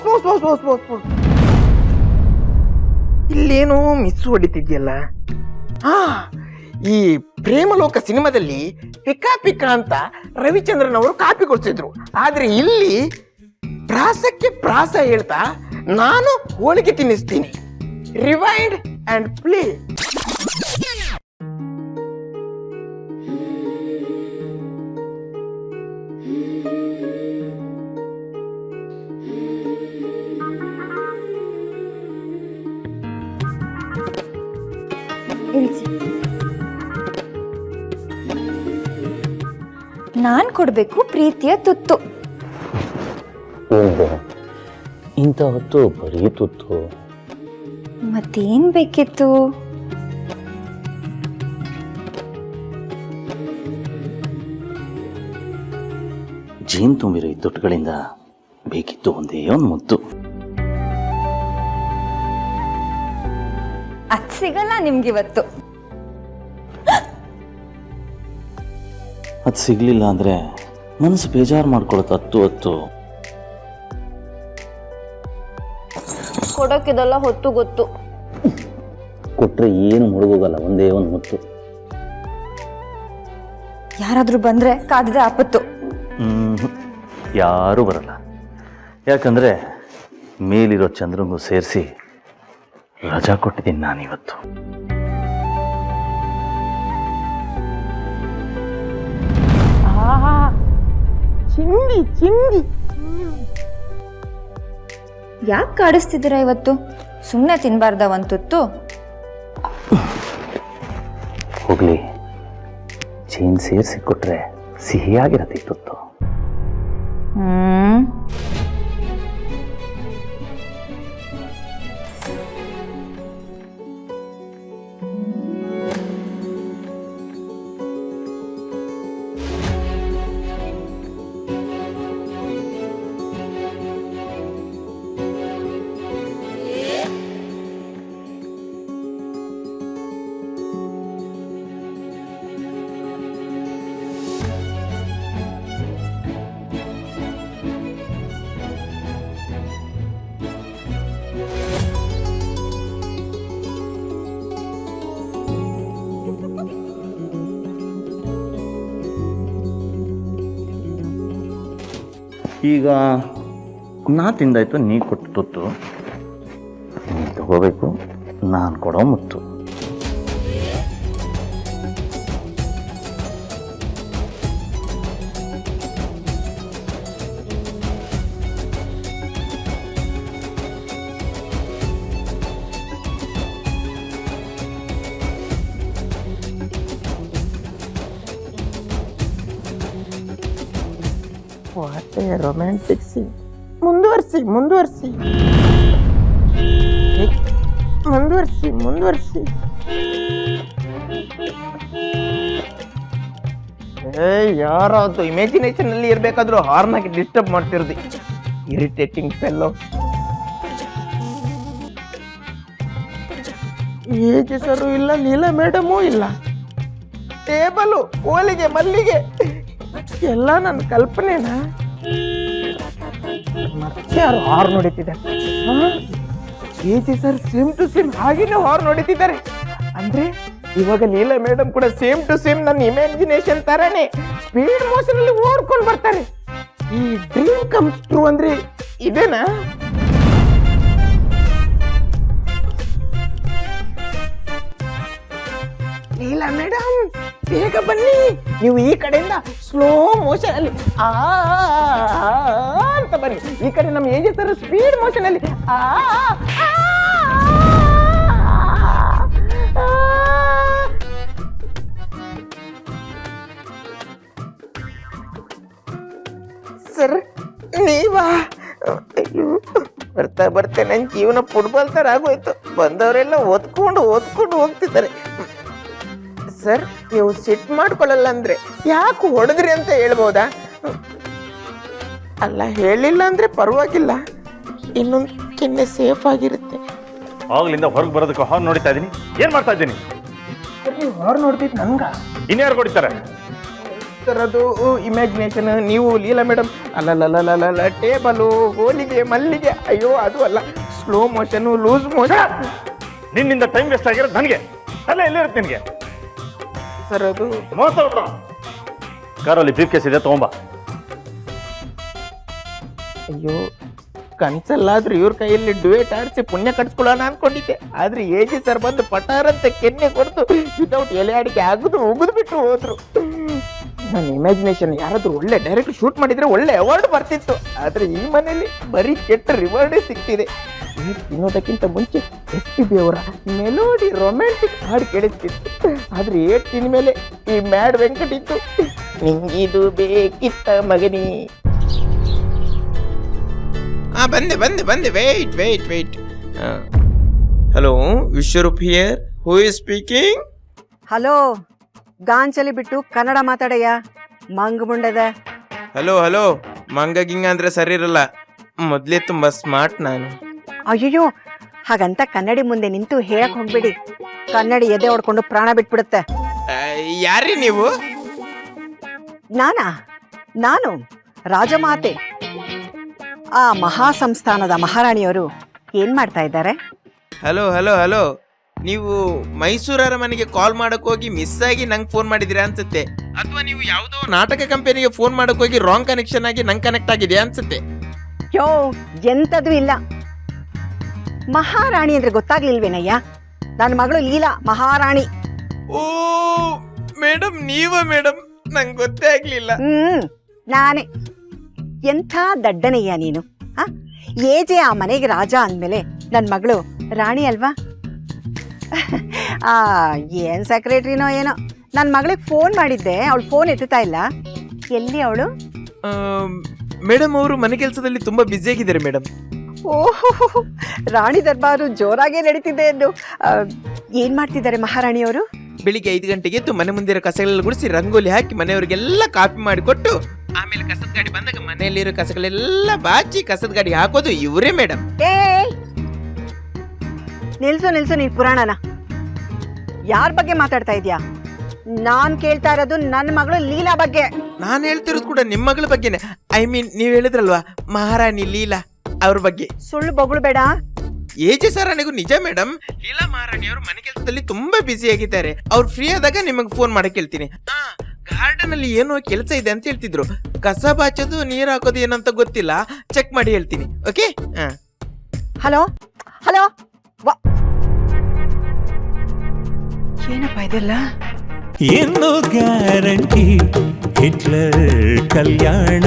Pose. ಇಲ್ಲೇನೋ miss ಹೊಡಿತಿದ್ಯಲ್ಲ. ಈ ಪ್ರೇಮಲೋಕ ಸಿನಿಮಾದಲ್ಲಿ ಪಿಕಾ ಅಂತ ರವಿಚಂದ್ರನ್ ಅವರು ಕಾಪಿ ಕೊಡ್ಸಿದ್ರು. ಆದ್ರೆ ಇಲ್ಲಿ ಪ್ರಾಸಕ್ಕೆ ಪ್ರಾಸ ಹೇಳ್ತಾ ನಾನು ಹೋಳಿಗೆ ತಿನ್ನಿಸ್ತೀನಿ. Rewind and play. ನಾನ್ ಕೊಡ್ಬೇಕು ಪ್ರೀತಿಯ ತುತ್ತು. ಇಂಥ ಹೊತ್ತು ಬರೀ ತುತ್ತು. ಮತ್ತೇನ್ ಬೇಕಿತ್ತು? ಜೀನ್ ತುಂಬಿರೋ ಈ ತುಟ್ಟುಗಳಿಂದ ಬೇಕಿತ್ತು ಒಂದೇ ಒಂದು ಮುತ್ತು. ಅದ್ ಸಿಗಲ್ಲ ನಿಮ್ಗಿವತ್ತು. ಅದು ಸಿಗ್ಲಿಲ್ಲ ಅಂದ್ರೆ ಮನಸ್ಸು ಬೇಜಾರು ಮಾಡ್ಕೊಳತ್ತೆ. ಹತ್ತು ಕೊಡೋಕಿದೆಲ್ಲ ಹೊತ್ತು ಗೊತ್ತು. ಕೊಟ್ರೆ ಏನು ಮುಳುಗೋಗಲ್ಲ, ಒಂದೇ ಒಂದು ಮುತ್ತು. ಯಾರಾದ್ರೂ ಬಂದ್ರೆ ಕಾದಿದೆ ಆಪತ್ತು. ಯಾರೂ ಬರಲ್ಲ. ಯಾಕಂದ್ರೆ ಮೇಲಿರೋ ಚಂದ್ರಂಗೂ ಸೇರಿಸಿ ರಜಾ ಕೊಟ್ಟಿದ್ದೀನಿ ನಾನಿವತ್ತು. ಚಿಂದಿ ಯಾಕೆ ಕಾಡಿಸ್ತಿದ್ದೀರಾ ಇವತ್ತು? ಸುಮ್ಮನೆ ತಿನ್ಬಾರ್ದ ಒಂದ್ ತುತ್ತು? ಹೋಗ್ಲಿ, ಚೇನ್ ಸೇರಿಸಿ ಕೊಟ್ರೆ ಸಿಹಿಯಾಗಿರತ್ತಿತ್ತು. ಈಗ ನಾ ತಿಂದಾಯ್ತು, ನೀ ಕೊಟ್ಟು ತುತ್ತು ನೀ ತಗೋಬೇಕು, ನಾನು ಕೊಡೋ ಮುತ್ತು. What a romantic scene. ಮುಂದುವರಿಸಿ ಯಾರಾದ್ರು ಇಮ್ಯಾಜಿನೇಷನ್ ಅಲ್ಲಿ ಇರ್ಬೇಕಾದ್ರೂ ಹಾರ್ನ್ ಆಗಿ ಡಿಸ್ಟರ್ಬ್ ಮಾಡ್ತಿರೋದು. Irritating fellow. ಏಜ್ ಸರು ಇಲ್ಲ, ಲೀಲಾ ಮೇಡಮೂ ಇಲ್ಲ. ಟೇಬಲು, ಹೋಳಿಗೆ, ಮಲ್ಲಿಗೆ ಎಲ್ಲ ನನ್ನ ಕಲ್ಪನೆನಾ? ಮತ್ತೆ ಯಾರು ಹಾರ್ನ್ ಹೊಡಿತಿದ್ದಾರೆ? ಏಜ್ ಸರ್ ಸೇಮ್ ಟು ಸೇಮ್ ಹಾಗೇನೆ ಹಾರ್ನ್ ಹೊಡಿತಿದ್ದಾರೆ. ಅಂದ್ರೆ ಇವಾಗ ಲೀಲಾ ಮೇಡಮ್ ಕೂಡ ಸೇಮ್ ಟು ಸೇಮ್ ನನ್ನ ಇಮ್ಯಾಜಿನೇಷನ್ ತರನೇ ಸ್ಪೀಡ್ ಮೋಷನ್ ಅಲ್ಲಿ ಓಡ್ಕೊಂಡು ಬರ್ತಾರೆ. ಈ ಡ್ರೀಮ್ ಕಮ್ಸ್ ಟ್ರೂ ಅಂದ್ರೆ ಇದೇನಾ? ಲೀಲಾ ಮೇಡಮ್ ಬೇಗ ಬನ್ನಿ. ನೀವು ಈ ಕಡೆಯಿಂದ ಸ್ಲೋ ಮೋಷನ್ ಅಲ್ಲಿ ಅಂತ ಬನ್ನಿ. ಈ ಕಡೆ ನಮ್ಮ ಏಜ್ ಸರ್ ಸ್ಪೀಡ್ ಮೋಷನ್ ಅಲ್ಲಿ ಸರ್ ನೀವಾ? ಬರ್ತಾ ನನ್ನ ಜೀವನ ಫುಟ್ಬಾಲ್ ತರ ಆಗೋಯ್ತು. ಬಂದವರೆಲ್ಲ ಓದ್ಕೊಂಡು ಹೋಗ್ತಿದ್ದಾರೆ. ಸರ್ ನೀವು ಸಿಟ್ ಮಾಡ್ಕೊಳ್ಳಲ್ಲ ಅಂದ್ರೆ ಯಾಕೆ ಹೊಡೆದ್ರಿ ಅಂತ ಹೇಳ್ಬೋದಾ? ಅಲ್ಲ, ಹೇಳಿಲ್ಲ ಅಂದ್ರೆ ಪರವಾಗಿಲ್ಲ, ಇನ್ನೊಂದು ಕೆನ್ನೆ ಸೇಫ್ ಆಗಿರುತ್ತೆ. ಆಗ್ಲಿಂದ ಹೊರಗೆ ಬರೋದಕ್ಕೆ ಹಾರ್ನ್ ನೋಡ್ತಾ ಇದ್ದೀನಿ. ಏನ್ ಮಾಡ್ತಾ ಇದ್ದೀನಿ? ನೀವು ಹಾರ್ನ್ ನೋಡ್ತಿದ್ ನನ್ಗ? ಇನ್ಯಾರು ಕೊಡ್ತಾರೆ? ಸರ್ ಅದು ಇಮ್ಯಾಜಿನೇಷನ್. ನೀವು ಲೀಲಾ ಮೇಡಮ್ ಅಲ್ಲಲ್ಲ ಟೇಬಲು, ಹೋಲಿಗೆ, ಮಲ್ಲಿಗೆ, ಅಯ್ಯೋ ಅದು ಅಲ್ಲ, ಸ್ಲೋ ಮೋಷನು, ಲೂಸ್ ಮೋಷನ್. ನಿನ್ನಿಂದ ಟೈಮ್ ವೇಸ್ಟ್ ಆಗಿರೋದು ನನಗೆ. ಅಲ್ಲ ಎಲ್ಲಿರುತ್ತೆ ನಿನಗೆ? ಸರ್ ಅದು ಕಾರಲ್ಲಿ ಬ್ರೀಫ್ ಕೇಸ್ ಇದೆ, ತಗೊಂಬ. ಅಯ್ಯೋ ಕನ್ಸಲ್ಲಾದ್ರೂ ಇವ್ರ ಕೈಯಲ್ಲಿ ಡುವೇಟ್ ಆಡಿಸಿ ಪುಣ್ಯ ಕಟ್ಸ್ಕೊಳ್ಳೋಣ ಅನ್ಕೊಂಡಿದ್ದೆ. ಆದ್ರೆ ಎಜಿ ಸರ್ ಬಂದು ಪಟಾರಂತ ಕೆನ್ನೆ ಕೊಡ್ತು ವಿತೌಟ್ ಎಲೆ ಅಡಿಕೆ ಅಗದು ಉಗಿದು ಬಿಟ್ಟು ಹೋದ್ರು. ನನ್ನ ಇಮ್ಯಾಜಿನೇಷನ್ ಯಾರಾದ್ರೂ ಒಳ್ಳೆ ಡೈರೆಕ್ಟ್ ಶೂಟ್ ಮಾಡಿದ್ರೆ ಒಳ್ಳೆ ಅವಾರ್ಡ್ ಬರ್ತಿತ್ತು. ಆದ್ರೆ ಈ ಮನೇಲಿ ಬರೀ ಕೆಟ್ಟ ರಿವಾರ್ಡೇ ಸಿಗ್ತಿದೆ. ತಿನ್ನೋದಕ್ಕಿಂತ ಮುಂಚೆ SPB ಅವರ ಮೆಲೋಡಿ ರೊಮ್ಯಾಂಟಿಕ್ ಹಾಡು ಕೇಳಿಸ್ತಿತ್ತು. ಆದ್ರೆ ಏಟ್ ತಿಂದ ಮೇಲೆ ಈ ಮ್ಯಾಡ್ ವೆಂಕಟ್ ಇತ್ತು. ನಿಂಗಿದು ಬೇಕಿತ್ತ ಮಗನಿ. ಬಂದೆ wait. Hello, Vishwaroop here. Who is speaking? Hello, ಗಾಂಚಲಿ ಬಿಟ್ಟು ಕನ್ನಡ ಮಾತಾಡಯ್ಯ, ಮಂಗ ಮುಂಡದ. ಹಲೋ ಮಂಗ ಗಿಂಗ ಅಂದ್ರೆ ಸರಿ ಇರಲ್ಲ. ಮೊದ್ಲೇ ತುಂಬಾ ಸ್ಮಾರ್ಟ್ ನಾನು. ಅಯ್ಯೋ, ಹಾಗಂತ ಕನ್ನಡಿ ಮುಂದೆ ನಿಂತು ಹೇಳಕ್ ಹೋಗ್ಬೇಡಿ. ಕನ್ನಡಿ ಎದೆ ಹೊಡ್ಕೊಂಡು ಪ್ರಾಣ ಬಿಟ್ಬಿಡುತ್ತೆ. ಯಾರ್ರಿ ನೀವು? ನಾನು ರಾಜಮಾತೆ. ಆ ಮಹಾ ಸಂಸ್ಥಾನದ ಮಹಾರಾಣಿಯವರು ಏನ್ ಮಾಡ್ತಾ ಇದ್ದಾರೆ? ಹಲೋ ನೀವು ಮೈಸೂರರ ಮನೆಗೆ ಕಾಲ್ ಮಾಡಕ್ ಹೋಗಿ ಮಿಸ್ ಆಗಿ ನಂಗೆ ಫೋನ್ ಮಾಡಿದಿರಾ ಅನ್ಸುತ್ತೆ. ಅಥವಾ ನೀವು ಯಾವುದೋ ನಾಟಕ ಕಂಪನಿಗೆ ಫೋನ್ ಮಾಡಕ್ ಹೋಗಿ ರಾಂಗ್ ಕನೆಕ್ಷನ್ ಆಗಿ ನಂಗೆ ಕನೆಕ್ಟ್ ಆಗಿದೆ ಅನ್ಸುತ್ತೆ. ಯೋ, ಎಂತದೂ ಇಲ್ಲ. ಮಹಾರಾಣಿ ಅಂದ್ರೆ ಗೊತ್ತಾಗ್ಲಿಲ್ವೇನಯ್ಯ? ನನ್ನ ಮಗಳು ಲೀಲಾ ಮಹಾರಾಣಿ. ಓ ಮೇಡಮ್, ಮೇಡಮ್ ನಂಗೆ ಗೊತ್ತೇ ಆಗ್ಲಿಲ್ಲ. ನಾನೇ. ಎಂಥ ದಡ್ಡನಯ್ಯ ನೀನು. ಏಜೆ ಆ ಮನೆಗೆ ರಾಜ ಅಂದ್ಮೇಲೆ ನನ್ನ ಮಗಳು ರಾಣಿ ಅಲ್ವಾ? ಏನ್ ಸೆಕ್ರೆಟ್ರಿನೋ ಏನೋ. ನನ್ನ ಮಗಳಿಗೆ ಫೋನ್ ಮಾಡಿದ್ದೆ, ಅವಳು ಫೋನ್ ಎತ್ತುತ್ತಾ ಇಲ್ಲ. ಎಲ್ಲಿ ಅವಳು? ಮೇಡಮ್ ಅವರು ಮನೆ ಕೆಲಸದಲ್ಲಿ ತುಂಬಾ ಬ್ಯುಸಿ ಆಗಿದ್ದಾರೆ ಮೇಡಮ್. ಓಹೋ, ರಾಣಿ ದರ್ಬಾರು ಜೋರಾಗೇ ನಡೀತಿದೆ ಎಂದು. ಏನ್ ಮಾಡ್ತಿದ್ದಾರೆ ಮಹಾರಾಣಿಯವರು? ಬೆಳಿಗ್ಗೆ 5 ಗಂಟೆಗೆ ಎದ್ದು ಮನೆ ಮುಂದಿರೋ ಕಸಗಳೆಲ್ಲ ಗುಡಿಸಿ ರಂಗೋಲಿ ಹಾಕಿ ಮನೆಯವರಿಗೆಲ್ಲ ಕಾಫಿ ಮಾಡಿಕೊಟ್ಟು ಆಮೇಲೆ ಕಸದ ಗಾಡಿ ಬಂದಾಗ ಮನೆಯಲ್ಲಿರೋ ಕಸಗಳೆಲ್ಲ ಬಾಚಿ ಕಸದ ಗಾಡಿ ಹಾಕೋದು ಇವರೇ ಮೇಡಮ್. ನಿಲ್ಸು ನೀನ್ ಪುರಾಣನ. ಯಾರ ಬಗ್ಗೆ ಮಾತಾಡ್ತಾ ಇದ್ಯಾ? ನಾನ್ ಕೇಳ್ತಾ ಇರೋದು ನನ್ನ ಮಗಳು ಲೀಲಾ ಬಗ್ಗೆ. ನಾನು ಹೇಳ್ತಿರೋದು ಕೂಡ ನಿಮ್ಮ ಮಗಳ ಬಗ್ಗೆನೆ. ಐ ಮೀನ್, ನೀವ್ ಹೇಳಿದ್ರಲ್ವಾ ಮಹಾರಾಣಿ ಲೀಲಾ, ಅವ್ರ ಬಗ್ಗೆ. ಸುಳ್ಳು ಬೊಗಳು ಬೇಡ. ಏಜೆ ಸರಣಿಗೂ ನಿಜ ಮೇಡಮ್. ಲೀಲಾ ಮಹಾರಾಣಿ ಅವರು ಮನೆ ಕೆಲಸದಲ್ಲಿ ತುಂಬಾ ಬ್ಯುಸಿ ಆಗಿದ್ದಾರೆ. ಅವ್ರು ಫ್ರೀ ಆದಾಗ ನಿಮಗೆ ಫೋನ್ ಮಾಡಕ್ ಹೇಳ್ತೀನಿ. ಗಾರ್ಡನ್ ಅಲ್ಲಿ ಏನೋ ಕೆಲಸ ಇದೆ ಅಂತ ಹೇಳ್ತಿದ್ರು. ಕಸ ಬಾಚೋದು, ನೀರ್ ಹಾಕೋದು ಏನಂತ ಗೊತ್ತಿಲ್ಲ, ಚೆಕ್ ಮಾಡಿ ಹೇಳ್ತೀನಿ. ಓಕೆ? ಹಲೋ, ಏನಪ್ಪ ಇದೆಲ್ಲ? ಏನು ಗ್ಯಾರಂಟಿ ಹಿಟ್ಲರ್ ಕಲ್ಯಾಣ